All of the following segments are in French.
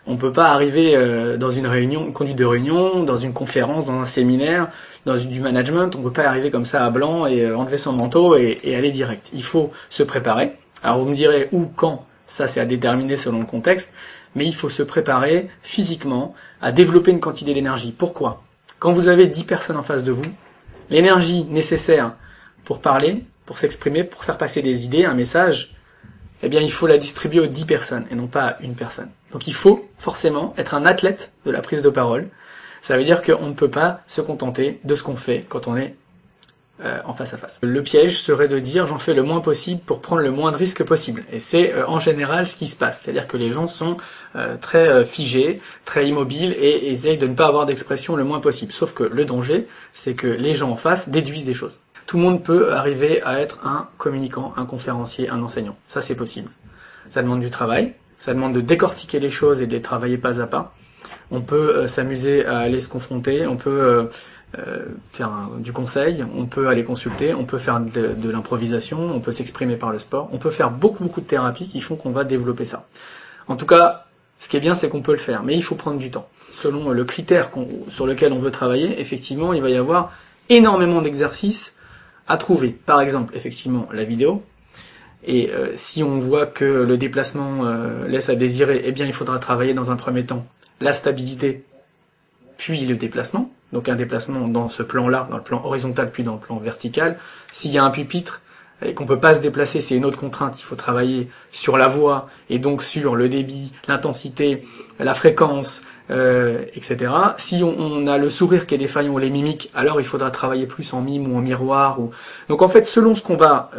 On peut pas arriver dans une réunion, une conduite de réunion, dans une conférence, dans un séminaire, du management, on peut pas arriver comme ça à blanc et enlever son manteau et aller direct. Il faut se préparer. Alors vous me direz où, quand, ça c'est à déterminer selon le contexte, mais il faut se préparer physiquement à développer une quantité d'énergie. Pourquoi ? Quand vous avez 10 personnes en face de vous, l'énergie nécessaire pour parler, pour s'exprimer, pour faire passer des idées, un message, eh bien il faut la distribuer aux 10 personnes et non pas à une personne. Donc il faut forcément être un athlète de la prise de parole. Ça veut dire qu'on ne peut pas se contenter de ce qu'on fait quand on est en face à face. Le piège serait de dire j'en fais le moins possible pour prendre le moins de risques possible. Et c'est en général ce qui se passe. C'est-à-dire que les gens sont très figés, très immobiles et essayent de ne pas avoir d'expression le moins possible. Sauf que le danger, c'est que les gens en face déduisent des choses. Tout le monde peut arriver à être un communicant, un conférencier, un enseignant. Ça c'est possible. Ça demande du travail, ça demande de décortiquer les choses et de les travailler pas à pas. On peut s'amuser à aller se confronter, on peut faire du conseil, on peut aller consulter, on peut faire de l'improvisation, on peut s'exprimer par le sport, on peut faire beaucoup de thérapies qui font qu'on va développer ça. En tout cas, ce qui est bien, c'est qu'on peut le faire, mais il faut prendre du temps. Selon le critère sur lequel on veut travailler, effectivement, il va y avoir énormément d'exercices à trouver. Par exemple, effectivement, la vidéo. Et si on voit que le déplacement laisse à désirer, eh bien, il faudra travailler dans un premier temps la stabilité, puis le déplacement. Donc un déplacement dans ce plan-là, dans le plan horizontal, puis dans le plan vertical. S'il y a un pupitre et qu'on peut pas se déplacer, c'est une autre contrainte. Il faut travailler sur la voix et donc sur le débit, l'intensité, la fréquence, etc. Si on a le sourire qui est défaillant ou les mimiques, alors il faudra travailler plus en mime ou en miroir. Donc en fait, selon ce qu'on va,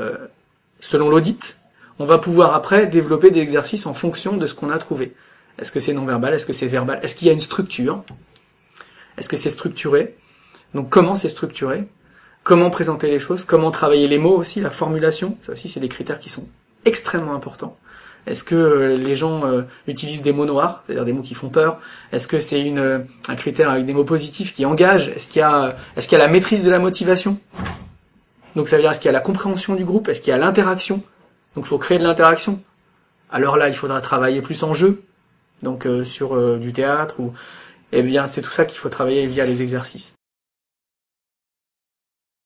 selon l'audit, on va pouvoir après développer des exercices en fonction de ce qu'on a trouvé. Est-ce que c'est non-verbal? Est-ce que c'est verbal? Est-ce qu'il y a une structure? Est-ce que c'est structuré? Donc comment c'est structuré? Comment présenter les choses? Comment travailler les mots aussi? La formulation? Ça aussi, c'est des critères qui sont extrêmement importants. Est-ce que les gens utilisent des mots noirs, c'est-à-dire des mots qui font peur? Est-ce que c'est un critère avec des mots positifs qui engagent? Est-ce qu'il y a la maîtrise de la motivation? Donc ça veut dire, est-ce qu'il y a la compréhension du groupe? Est-ce qu'il y a l'interaction? Donc il faut créer de l'interaction. Alors là, il faudra travailler plus en jeu, donc sur du théâtre, eh bien c'est tout ça qu'il faut travailler via les exercices.